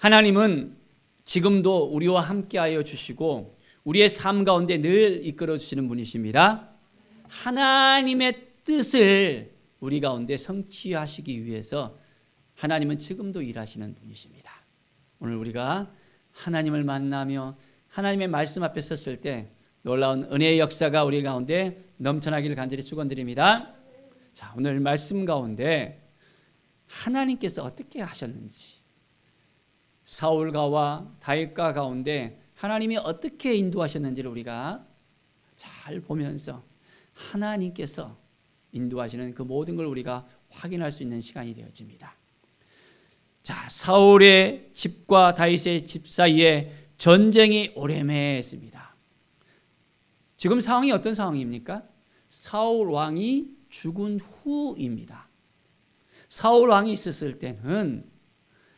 하나님은 지금도 우리와 함께하여 주시고 우리의 삶 가운데 늘 이끌어 주시는 분이십니다. 하나님의 뜻을 우리 가운데 성취하시기 위해서 하나님은 지금도 일하시는 분이십니다. 오늘 우리가 하나님을 만나며 하나님의 말씀 앞에 섰을 때 놀라운 은혜의 역사가 우리 가운데 넘쳐나기를 간절히 축원드립니다. 자, 오늘 말씀 가운데 하나님께서 어떻게 하셨는지, 사울가와 다윗가 가운데 하나님이 어떻게 인도하셨는지를 우리가 잘 보면서 하나님께서 인도하시는 그 모든 걸 우리가 확인할 수 있는 시간이 되어집니다. 자, 사울의 집과 다윗의 집 사이에 전쟁이 오래매했습니다. 지금 상황이 어떤 상황입니까? 사울 왕이 죽은 후입니다. 사울 왕이 있었을 때는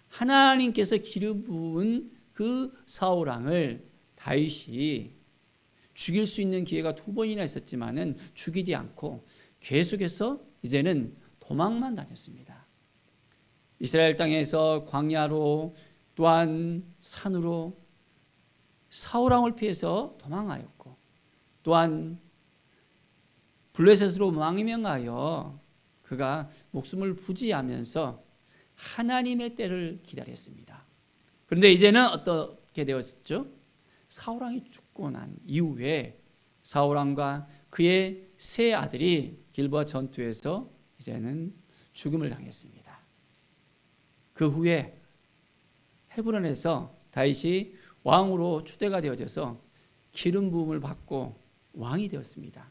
하나님께서 기름 부은 그 사울 왕을 다윗이 죽일 수 있는 기회가 2번이나 있었지만은 죽이지 않고 계속해서 이제는 도망만 다녔습니다. 이스라엘 땅에서 광야로 또한 산으로 사울 왕을 피해서 도망하였고, 또한 블레셋으로 망명하여 그가 목숨을 부지하면서 하나님의 때를 기다렸습니다. 그런데 이제는 어떻게 되었죠? 사울 왕이 죽고 난 이후에 사울 왕과 그의 세 아들이 길보아 전투에서 이제는 죽음을 당했습니다. 그 후에 헤브론에서 다윗이 왕으로 추대가 되어져서 기름 부음을 받고 왕이 되었습니다.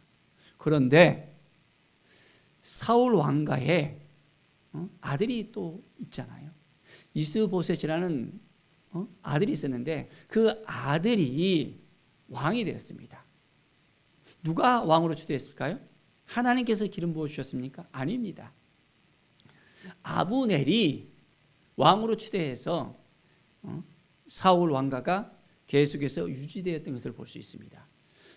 그런데 사울 왕가에 아들이 또 있잖아요. 이스보셋이라는 아들이 있었는데 그 아들이 왕이 되었습니다. 누가 왕으로 추대했을까요? 하나님께서 기름 부어 주셨습니까? 아닙니다. 아브넬이 왕으로 추대해서 사울 왕가가 계속해서 유지되었던 것을 볼 수 있습니다.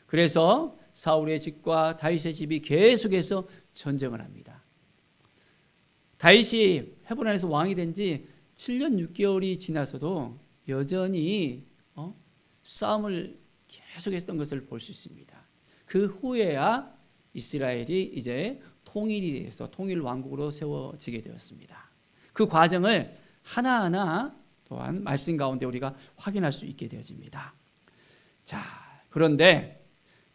그래서 사울의 집과 다윗의 집이 계속해서 전쟁을 합니다. 다윗이 헤브론에서 왕이 된 지 7년 6개월이 지나서도 여전히 싸움을 계속했던 것을 볼 수 있습니다. 그 후에야 이스라엘이 이제 통일이 돼서 통일 왕국으로 세워지게 되었습니다. 그 과정을 하나하나 또한 말씀 가운데 우리가 확인할 수 있게 되어집니다. 자, 그런데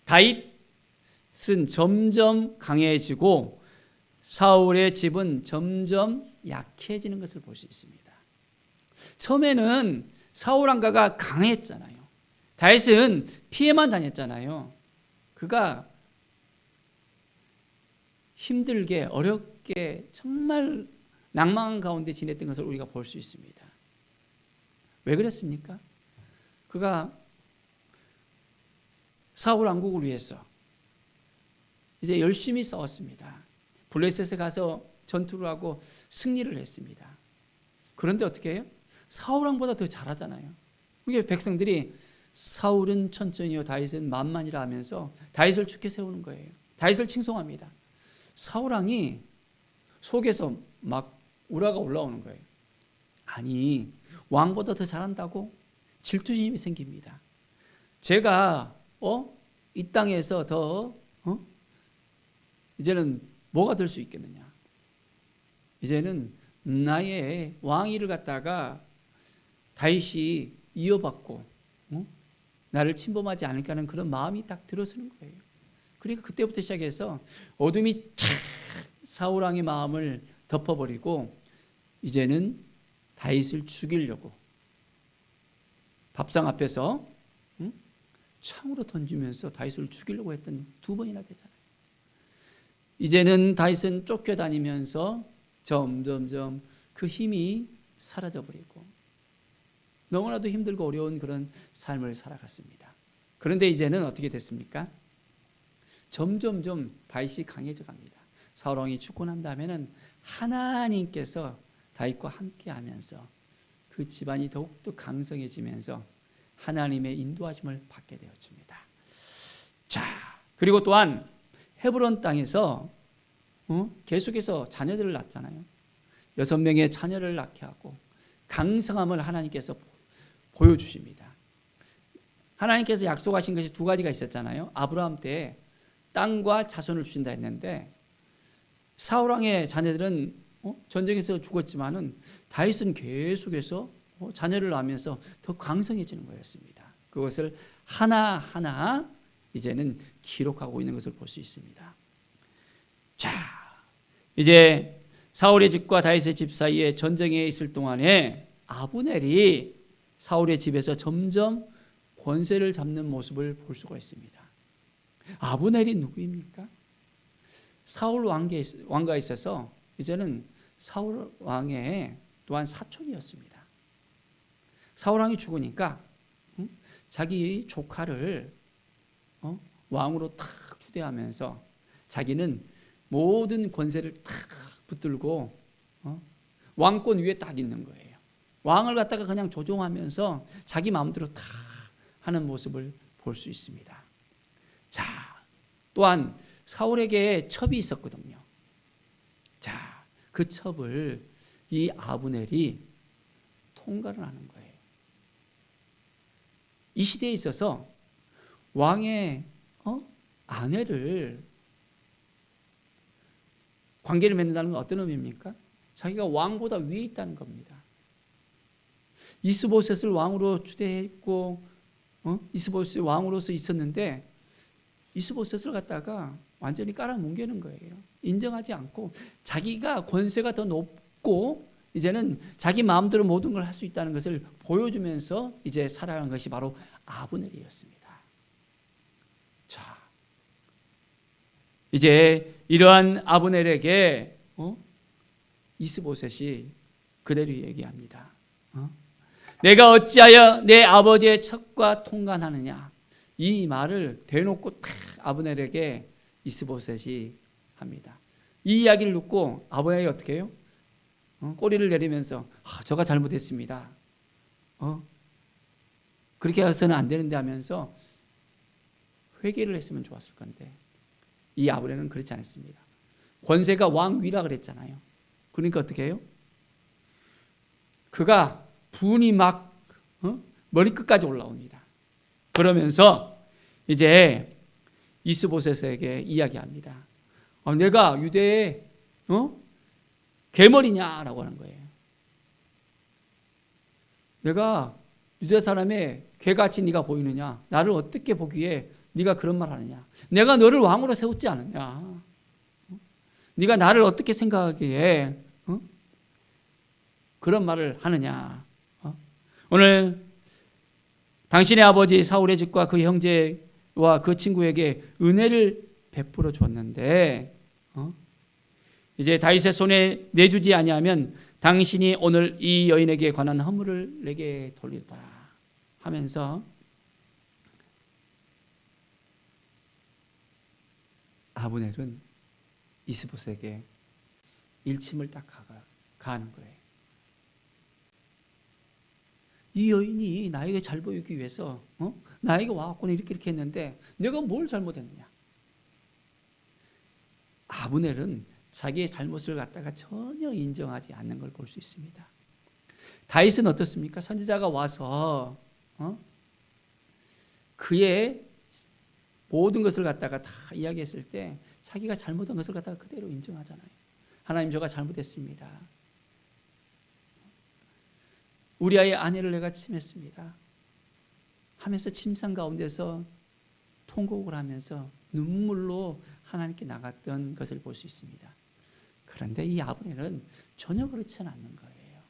다윗은 점점 강해지고 사울의 집은 점점 약해지는 것을 볼 수 있습니다. 처음에는 사울 왕가가 강했잖아요. 다윗은 피해만 다녔잖아요. 그가 힘들게 어렵게 정말 낭망한 가운데 지냈던 것을 우리가 볼 수 있습니다. 왜 그랬습니까? 그가 사울 왕국을 위해서 이제 열심히 싸웠습니다. 블레셋에 가서 전투를 하고 승리를 했습니다. 그런데 어떻게 해요? 사울 왕보다 더 잘하잖아요. 그게 백성들이 사울은 천천히요 다윗은 만만이라 하면서 다윗을 죽게 세우는 거예요. 다윗을 칭송합니다. 사울 왕이 속에서 막 우라가 올라오는 거예요. 아니, 왕보다 더 잘한다고? 질투심이 생깁니다. 제가 이 땅에서 더 이제는 뭐가 될 수 있겠느냐? 이제는 나의 왕위를 갖다가 다윗이 이어받고 나를 침범하지 않을까 하는 그런 마음이 딱 들어서는 거예요. 그러니까 그때부터 시작해서 어둠이 착 사울 왕의 마음을 덮어버리고 이제는 다윗을 죽이려고 밥상 앞에서 창으로 던지면서 다윗을 죽이려고 했던 2번이나 되잖아요. 이제는 다윗은 쫓겨다니면서 점점점 그 힘이 사라져버리고 너무나도 힘들고 어려운 그런 삶을 살아갔습니다. 그런데 이제는 어떻게 됐습니까? 점점점 다윗이 강해져 갑니다. 사울 왕이 죽고 난 다음에는 하나님께서 다윗과 함께하면서 그 집안이 더욱더 강성해지면서 하나님의 인도하심을 받게 되었습니다. 자, 그리고 또한 헤브론 땅에서 계속해서 자녀들을 낳잖아요. 6명의 자녀를 낳게 하고 강성함을 하나님께서 보여주십니다. 하나님께서 약속하신 것이 두 가지가 있었잖아요. 아브라함 때 땅과 자손을 주신다 했는데 사울 왕의 자녀들은 전쟁에서 죽었지만은 다윗은 계속해서 자녀를 낳으면서 더 강성해지는 거였습니다. 그것을 하나하나 이제는 기록하고 있는 것을 볼 수 있습니다. 자, 이제 사울의 집과 다윗의 집 사이에 전쟁에 있을 동안에 아브넬이 사울의 집에서 점점 권세를 잡는 모습을 볼 수가 있습니다. 아브넬이 누구입니까? 사울 왕가에 있어서 이제는 사울 왕의 또한 사촌이었습니다. 사울 왕이 죽으니까 자기 조카를 왕으로 탁 추대하면서 자기는 모든 권세를 탁 붙들고 왕권 위에 딱 있는 거예요. 왕을 갖다가 그냥 조종하면서 자기 마음대로 다 하는 모습을 볼 수 있습니다. 자, 또한 사울에게 첩이 있었거든요. 자, 그 첩을 이 아브넬이 통과를 하는 거예요. 이 시대에 있어서 왕의 아내를 관계를 맺는다는 건 어떤 의미입니까? 자기가 왕보다 위에 있다는 겁니다. 이스보셋을 왕으로 추대했고 이스보셋이 왕으로서 있었는데 이스보셋을 갖다가 완전히 깔아뭉개는 거예요. 인정하지 않고 자기가 권세가 더 높고 이제는 자기 마음대로 모든 걸 할 수 있다는 것을 보여주면서 이제 살아간 것이 바로 아브넬이었습니다. 자, 이제 이러한 아브넬에게 이스보셋이 그대로 얘기합니다. 내가 어찌하여 내 아버지의 첩과 통관하느냐. 이 말을 대놓고 탁 아브넬에게 이스보셋이 합니다. 이 이야기를 듣고 아브넬이 어떻게 해요? 꼬리를 내리면서 저가 잘못했습니다. 그렇게 해서는 안 되는데 하면서 회개를 했으면 좋았을 건데 이 아브넬은 그렇지 않았습니다. 권세가 왕위라 그랬잖아요. 그러니까 어떻게 해요? 그가 분이 막 머리끝까지 올라옵니다. 그러면서 이제 이스보셋에게 이야기합니다. 내가 유대의 괴물이냐라고 하는 거예요. 내가 유대 사람의 괴같이 네가 보이느냐? 나를 어떻게 보기에 네가 그런 말 하느냐? 내가 너를 왕으로 세웠지 않느냐? 네가 나를 어떻게 생각하기에 그런 말을 하느냐? 오늘 당신의 아버지 사울의 집과 그 형제와 그 친구에게 은혜를 베풀어 줬는데 이제 다윗의 손에 내주지 아니하면 당신이 오늘 이 여인에게 관한 허물을 내게 돌리다 하면서 아브넬은 이스보셋에게 일침을 딱 가하는 거예요. 이 여인이 나에게 잘 보이기 위해서 나에게 와갖고 이렇게 했는데 내가 뭘 잘못했느냐. 아브넬은 자기의 잘못을 갖다가 전혀 인정하지 않는 걸 볼 수 있습니다. 다윗은 어떻습니까? 선지자가 와서 그의 모든 것을 갖다가 다 이야기했을 때 자기가 잘못한 것을 갖다가 그대로 인정하잖아요. 하나님, 저가 잘못했습니다. 우리아의 아내를 내가 침했습니다 하면서 침상 가운데서 통곡을 하면서 눈물로 하나님께 나갔던 것을 볼 수 있습니다. 그런데 이 아브넬은 전혀 그렇지 않는 거예요.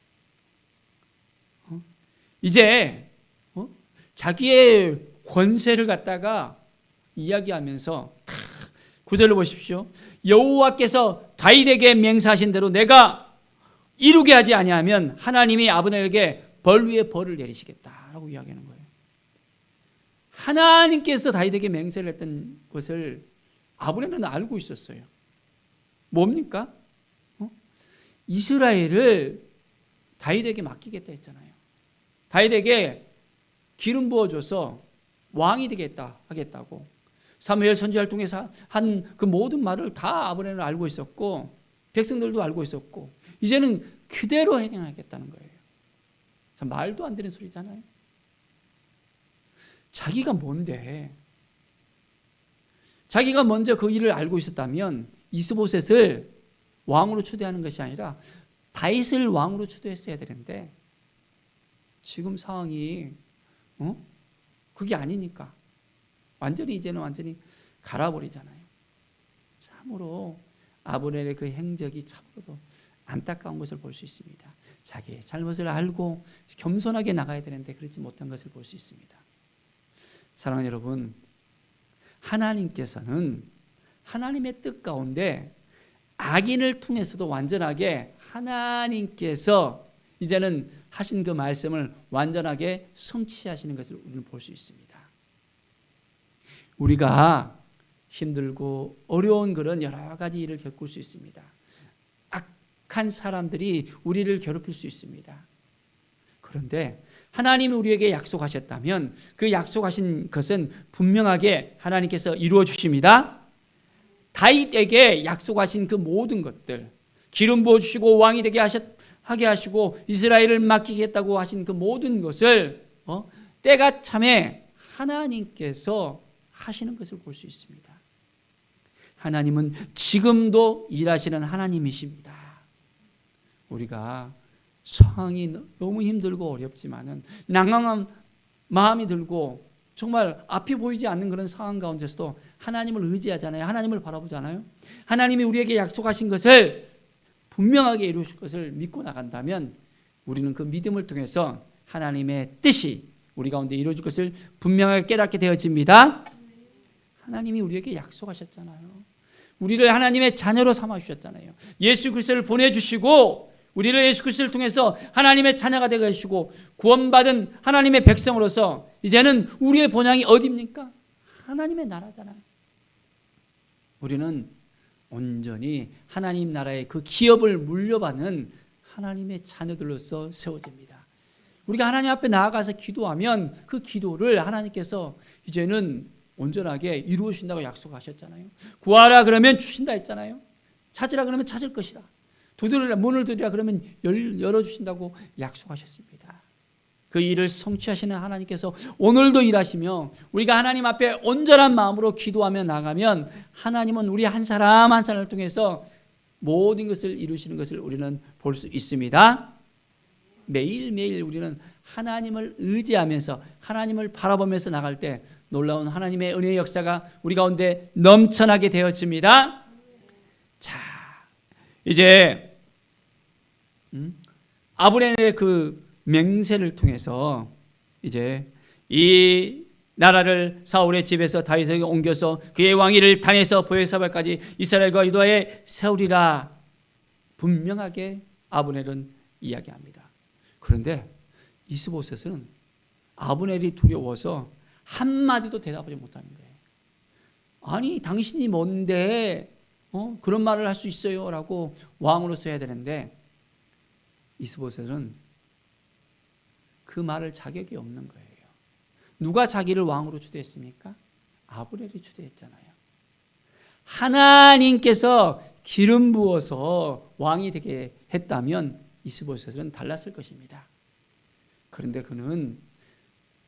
이제 자기의 권세를 갖다가 이야기하면서 9절을 보십시오. 여호와께서 다윗에게 맹세하신 대로 내가 이루게 하지 아니하면 하나님이 아브넬에게 벌 위에 벌을 내리시겠다라고 이야기하는 거예요. 하나님께서 다윗에게 맹세를 했던 것을 아브넬은 알고 있었어요. 뭡니까? 이스라엘을 다윗에게 맡기겠다 했잖아요. 다윗에게 기름 부어줘서 왕이 되겠다 하겠다고 사무엘 선지자를 통해서 한 그 모든 말을 다 아브넬은 알고 있었고 백성들도 알고 있었고 이제는 그대로 행하겠다는 거예요. 참 말도 안 되는 소리잖아요. 자기가 뭔데? 자기가 먼저 그 일을 알고 있었다면 이스보셋을 왕으로 추대하는 것이 아니라 다윗을 왕으로 추대했어야 되는데 지금 상황이 그게 아니니까 이제는 완전히 갈아버리잖아요. 참으로 아브넬의 그 행적이 참으로도 안타까운 것을 볼 수 있습니다. 자기의 잘못을 알고 겸손하게 나가야 되는데 그렇지 못한 것을 볼 수 있습니다. 사랑하는 여러분, 하나님께서는 하나님의 뜻 가운데 악인을 통해서도 완전하게 하나님께서 이제는 하신 그 말씀을 완전하게 성취하시는 것을 우리는 볼 수 있습니다. 우리가 힘들고 어려운 그런 여러 가지 일을 겪을 수 있습니다. 악한 사람들이 우리를 괴롭힐 수 있습니다. 그런데 하나님이 우리에게 약속하셨다면 그 약속하신 것은 분명하게 하나님께서 이루어 주십니다. 다윗에게 약속하신 그 모든 것들, 기름 부어주시고 왕이 되게 하게 하시고 이스라엘을 맡기겠다고 하신 그 모든 것을 때가 참에 하나님께서 하시는 것을 볼 수 있습니다. 하나님은 지금도 일하시는 하나님이십니다. 우리가 상황이 너무 힘들고 어렵지만은 낭망한 마음이 들고 정말 앞이 보이지 않는 그런 상황 가운데서도 하나님을 의지하잖아요. 하나님을 바라보잖아요. 하나님이 우리에게 약속하신 것을 분명하게 이루실 것을 믿고 나간다면 우리는 그 믿음을 통해서 하나님의 뜻이 우리 가운데 이루어질 것을 분명하게 깨닫게 되어집니다. 하나님이 우리에게 약속하셨잖아요. 우리를 하나님의 자녀로 삼아주셨잖아요. 예수 그리스도를 보내주시고 우리를 예수 그리스도를 통해서 하나님의 자녀가 되게 하시고 구원받은 하나님의 백성으로서 이제는 우리의 본향이 어디입니까? 하나님의 나라잖아요. 우리는 온전히 하나님 나라의 그 기업을 물려받는 하나님의 자녀들로서 세워집니다. 우리가 하나님 앞에 나아가서 기도하면 그 기도를 하나님께서 이제는 온전하게 이루어 주신다고 약속하셨잖아요. 구하라 그러면 주신다 했잖아요. 찾으라 그러면 찾을 것이다. 두드리라, 문을 두드리라 그러면 열어주신다고 약속하셨습니다. 그 일을 성취하시는 하나님께서 오늘도 일하시며 우리가 하나님 앞에 온전한 마음으로 기도하며 나가면 하나님은 우리 한 사람 한 사람을 통해서 모든 것을 이루시는 것을 우리는 볼 수 있습니다. 매일매일 우리는 하나님을 의지하면서 하나님을 바라보면서 나갈 때 놀라운 하나님의 은혜의 역사가 우리 가운데 넘쳐나게 되었습니다. 자, 이제 아브넬의 그 맹세를 통해서 이제 이 나라를 사울의 집에서 다윗에게 옮겨서 그의 왕위를 단에서 보헤사발까지 이스라엘과 유다에 세우리라 분명하게 아브넬은 이야기합니다. 그런데 이스보셋은 아브넬이 두려워서 한마디도 대답하지 못하는 거예요. 아니 당신이 뭔데 그런 말을 할 수 있어요? 라고 왕으로서 해야 되는데 이스보셋은 그 말을 자격이 없는 거예요. 누가 자기를 왕으로 추대했습니까? 아브넬이 추대했잖아요. 하나님께서 기름 부어서 왕이 되게 했다면 이스보셋은 달랐을 것입니다. 그런데 그는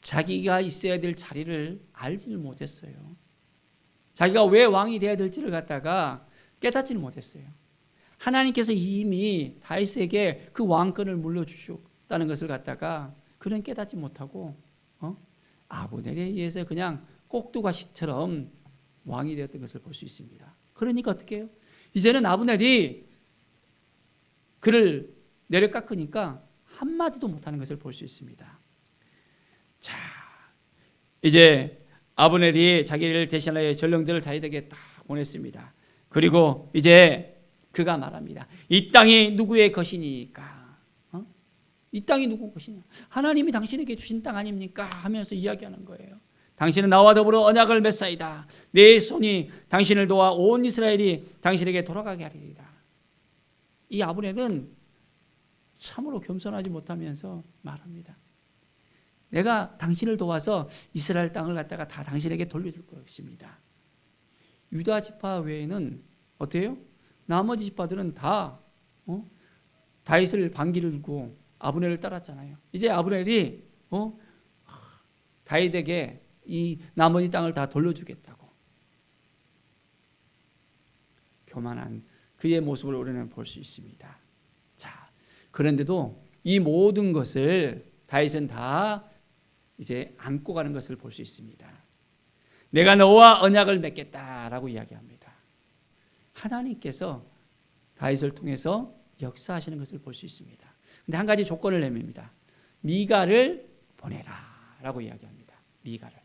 자기가 있어야 될 자리를 알지를 못했어요. 자기가 왜 왕이 되어야 될지를 갖다가 깨닫지는 못했어요. 하나님께서 이미 다윗에게 그 왕권을 물려주셨다는 것을 갖다가 그는 깨닫지 못하고 아브넬에 의해서 그냥 꼭두가시처럼 왕이 되었던 것을 볼 수 있습니다. 그러니까 어떻게 해요? 이제는 아브넬이 그를 내려깎으니까 한마디도 못하는 것을 볼 수 있습니다. 자, 이제 아브넬이 자기를 대신하여 전령들을 다윗에게 다 보냈습니다. 그리고 이제 그가 말합니다. 이 땅이 누구의 것이니까? 이 땅이 누구 것이냐? 하나님이 당신에게 주신 땅 아닙니까? 하면서 이야기하는 거예요. 당신은 나와 더불어 언약을 맺사이다. 내 손이 당신을 도와 온 이스라엘이 당신에게 돌아가게 하리이다. 이 아브넬은 참으로 겸손하지 못하면서 말합니다. 내가 당신을 도와서 이스라엘 땅을 갖다가 다 당신에게 돌려줄 것입니다. 유다 지파 외에는 어때요? 나머지 지파들은 다 다윗을 반기를 들고 아브넬을 따랐잖아요. 이제 아브넬이 다윗에게 이 나머지 땅을 다 돌려주겠다고 교만한 그의 모습을 우리는 볼 수 있습니다. 자, 그런데도 이 모든 것을 다윗은 다 이제 안고 가는 것을 볼 수 있습니다. 내가 너와 언약을 맺겠다라고 이야기합니다. 하나님께서 다윗을 통해서 역사하시는 것을 볼 수 있습니다. 근데 한 가지 조건을 내밉니다. 미갈을 보내라라고 이야기합니다. 미갈을.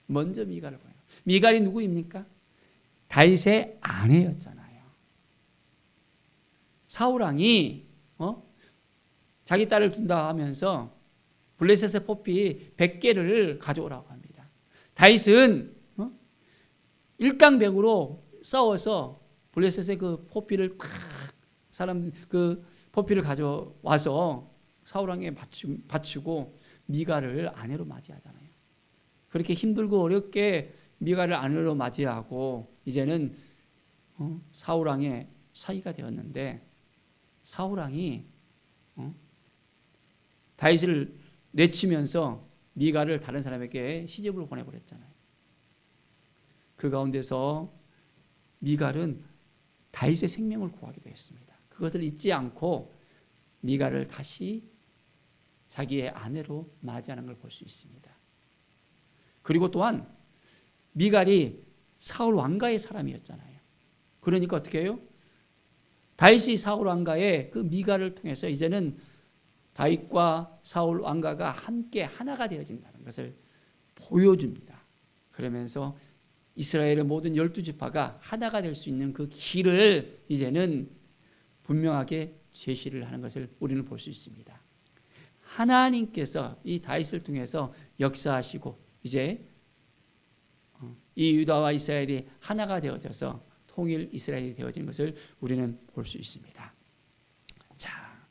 먼저 미갈을 보내라. 미갈이 누구입니까? 다윗의 아내였잖아요. 사울 왕이 자기 딸을 둔다 하면서 블레셋의 포피 100개를 가져오라고 합니다. 다윗은 일당백으로 싸워서 블레셋의 그 포피를 그 포피를 가져와서 사울 왕에게 바치고 미갈을 아내로 맞이하잖아요. 그렇게 힘들고 어렵게 미갈을 아내로 맞이하고 이제는 사울 왕의 사위가 되었는데 사울 왕이 다윗을 내치면서 미갈을 다른 사람에게 시집으로 보내버렸잖아요. 그 가운데서 미갈은 다윗의 생명을 구하기도 했습니다. 그것을 잊지 않고 미갈을 다시 자기의 아내로 맞이하는 걸 볼 수 있습니다. 그리고 또한 미갈이 사울 왕가의 사람이었잖아요. 그러니까 어떻게 해요? 다윗이 사울 왕가의 그 미갈을 통해서 이제는 다윗과 사울 왕가가 함께 하나가 되어진다는 것을 보여줍니다. 그러면서 이스라엘의 모든 12지파가 하나가 될 수 있는 그 길을 이제는 분명하게 제시를 하는 것을 우리는 볼 수 있습니다. 하나님께서 이 다윗을 통해서 역사하시고 이제 이 유다와 이스라엘이 하나가 되어져서 통일 이스라엘이 되어진 것을 우리는 볼 수 있습니다. 자,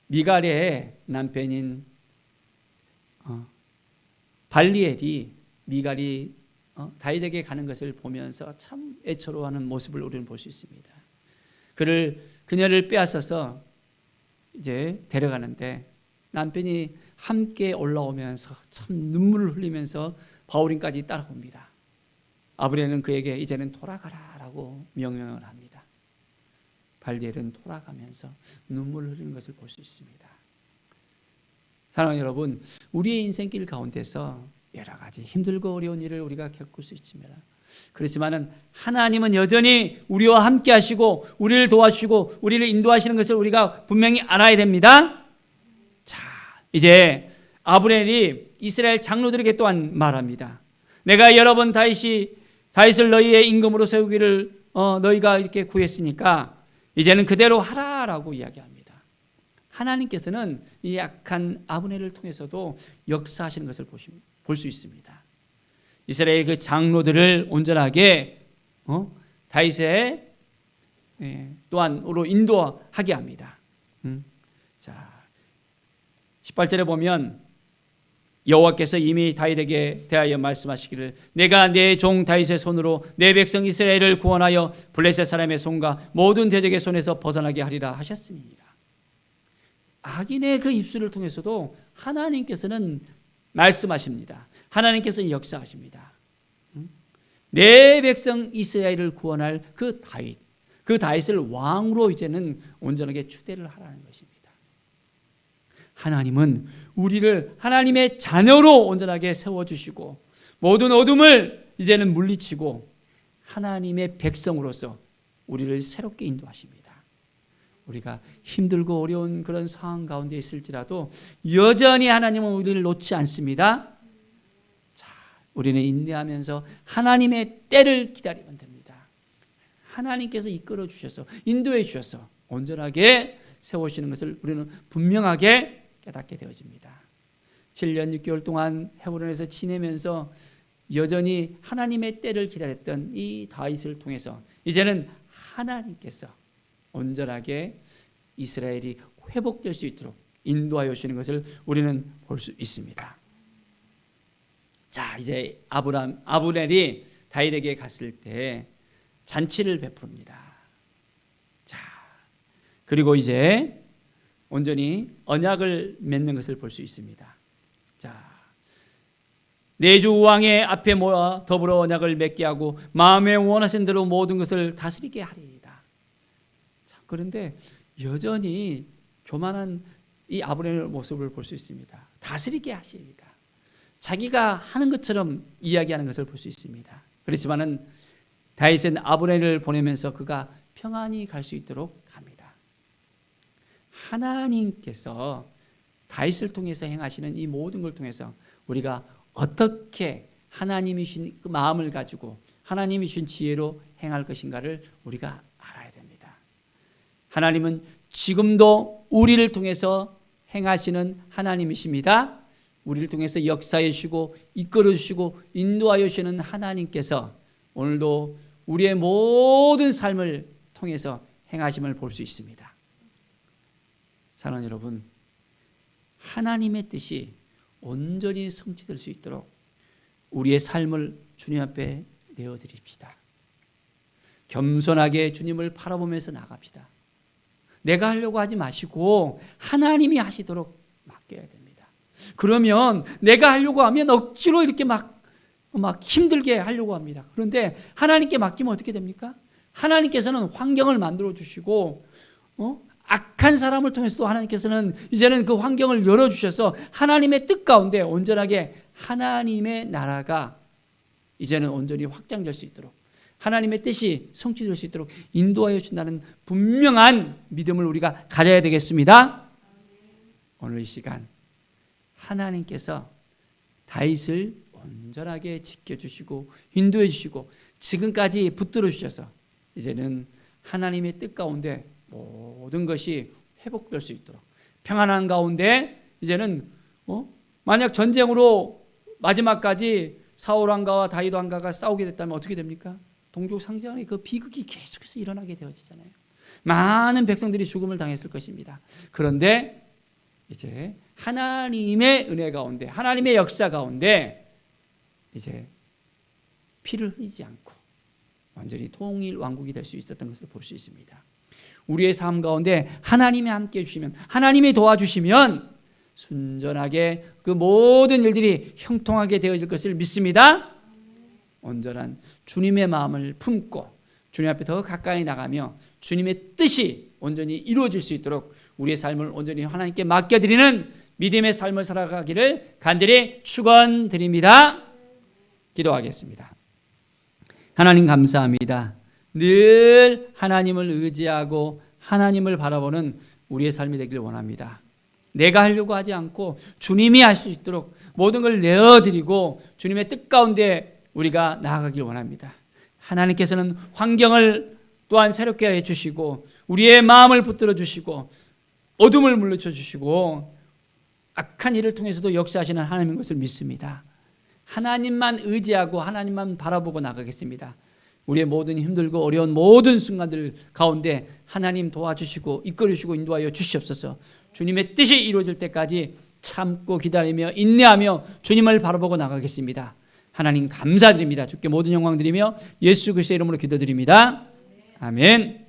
미갈의 남편인 발리엘이 미갈이 다윗에게 가는 것을 보면서 참 애처로워하는 모습을 우리는 볼 수 있습니다. 그녀를 빼앗아서 이제 데려가는데 남편이 함께 올라오면서 참 눈물을 흘리면서 바울임까지 따라옵니다. 아브넬은 그에게 이제는 돌아가라라고 명령을 합니다. 발디엘은 돌아가면서 눈물을 흘리는 것을 볼 수 있습니다. 사랑하는 여러분, 우리의 인생길 가운데서 여러 가지 힘들고 어려운 일을 우리가 겪을 수 있습니다. 그렇지만은 하나님은 여전히 우리와 함께 하시고 우리를 도와주시고 우리를 인도하시는 것을 우리가 분명히 알아야 됩니다. 자, 이제 아브넬이 이스라엘 장로들에게 또한 말합니다. 내가 여러 번 다윗을 너희의 임금으로 세우기를 너희가 이렇게 구했으니까 이제는 그대로 하라라고 이야기합니다. 하나님께서는 이 약한 아브넬을 통해서도 역사하시는 것을 볼 수 있습니다. 이스라엘 그 장로들을 온전하게 다윗의 또한으로 인도하게 합니다. 자, 18절에 보면 여호와께서 이미 다윗에게 대하여 말씀하시기를 내가 내 종 다윗의 손으로 내 백성 이스라엘을 구원하여 블레셋 사람의 손과 모든 대적의 손에서 벗어나게 하리라 하셨습니다. 악인의 그 입술을 통해서도 하나님께서는 말씀하십니다. 하나님께서는 역사하십니다. 내 백성 이스라엘을 구원할 그 다윗을 왕으로 이제는 온전하게 추대를 하라는 것입니다. 하나님은 우리를 하나님의 자녀로 온전하게 세워주시고 모든 어둠을 이제는 물리치고 하나님의 백성으로서 우리를 새롭게 인도하십니다. 우리가 힘들고 어려운 그런 상황 가운데 있을지라도 여전히 하나님은 우리를 놓지 않습니다. 자, 우리는 인내하면서 하나님의 때를 기다리면 됩니다. 하나님께서 이끌어 주셔서 인도해 주셔서 온전하게 세우시는 것을 우리는 분명하게 깨닫게 되어집니다. 7년 6개월 동안 헤브론에서 지내면서 여전히 하나님의 때를 기다렸던 이 다윗을 통해서 이제는 하나님께서 온전하게 이스라엘이 회복될 수 있도록 인도하여 주시는 것을 우리는 볼 수 있습니다. 자, 이제 아브넬이 다윗에게 갔을 때 잔치를 베풉니다. 자, 그리고 이제 온전히 언약을 맺는 것을 볼 수 있습니다. 자, 내 주 왕의 앞에 모아 더불어 언약을 맺게 하고 마음에 원하신 대로 모든 것을 다스리게 하리이다. 자, 그런데 여전히 교만한 이 아브라함의 모습을 볼 수 있습니다. 다스리게 하시리이다. 자기가 하는 것처럼 이야기하는 것을 볼 수 있습니다. 그렇지만은 다윗은 아브라함을 보내면서 그가 평안히 갈 수 있도록 합니다. 하나님께서 다윗을 통해서 행하시는 이 모든 걸 통해서 우리가 어떻게 하나님이 주신 그 마음을 가지고 하나님이 주신 지혜로 행할 것인가를 우리가 알아야 됩니다. 하나님은 지금도 우리를 통해서 행하시는 하나님이십니다. 우리를 통해서 역사해 주시고 이끌어 주시고 인도하여 주시는 하나님께서 오늘도 우리의 모든 삶을 통해서 행하심을 볼 수 있습니다. 사랑하는 여러분, 하나님의 뜻이 온전히 성취될 수 있도록 우리의 삶을 주님 앞에 내어드립시다. 겸손하게 주님을 바라보면서 나갑시다. 내가 하려고 하지 마시고 하나님이 하시도록 맡겨야 됩니다. 그러면 내가 하려고 하면 억지로 이렇게 막 힘들게 하려고 합니다. 그런데 하나님께 맡기면 어떻게 됩니까? 하나님께서는 환경을 만들어 주시고 악한 사람을 통해서도 하나님께서는 이제는 그 환경을 열어주셔서 하나님의 뜻 가운데 온전하게 하나님의 나라가 이제는 온전히 확장될 수 있도록 하나님의 뜻이 성취될 수 있도록 인도하여 준다는 분명한 믿음을 우리가 가져야 되겠습니다. 오늘 이 시간 하나님께서 다윗을 온전하게 지켜주시고 인도해 주시고 지금까지 붙들어 주셔서 이제는 하나님의 뜻 가운데 모든 것이 회복될 수 있도록 평안한 가운데 이제는 만약 전쟁으로 마지막까지 사울 왕가와 다윗 왕가가 싸우게 됐다면 어떻게 됩니까? 동족 상장의 그 비극이 계속해서 일어나게 되어지잖아요. 많은 백성들이 죽음을 당했을 것입니다. 그런데 이제 하나님의 은혜 가운데 하나님의 역사 가운데 이제 피를 흘리지 않고 완전히 통일 왕국이 될 수 있었던 것을 볼 수 있습니다. 우리의 삶 가운데 하나님이 함께 해주시면 하나님이 도와주시면 순전하게 그 모든 일들이 형통하게 되어질 것을 믿습니다. 온전한 주님의 마음을 품고 주님 앞에 더 가까이 나가며 주님의 뜻이 온전히 이루어질 수 있도록 우리의 삶을 온전히 하나님께 맡겨드리는 믿음의 삶을 살아가기를 간절히 축원드립니다. 기도하겠습니다. 하나님 감사합니다. 늘 하나님을 의지하고 하나님을 바라보는 우리의 삶이 되길 원합니다. 내가 하려고 하지 않고 주님이 할 수 있도록 모든 걸 내어드리고 주님의 뜻 가운데 우리가 나아가길 원합니다. 하나님께서는 환경을 또한 새롭게 해주시고 우리의 마음을 붙들어 주시고 어둠을 물리쳐 주시고 악한 일을 통해서도 역사하시는 하나님인 것을 믿습니다. 하나님만 의지하고 하나님만 바라보고 나가겠습니다. 우리의 모든 힘들고 어려운 모든 순간들 가운데 하나님 도와주시고 이끌어주시고 인도하여 주시옵소서. 주님의 뜻이 이루어질 때까지 참고 기다리며 인내하며 주님을 바라보고 나가겠습니다. 하나님 감사드립니다. 주께 모든 영광 드리며 예수 그리스도의 이름으로 기도드립니다. 아멘.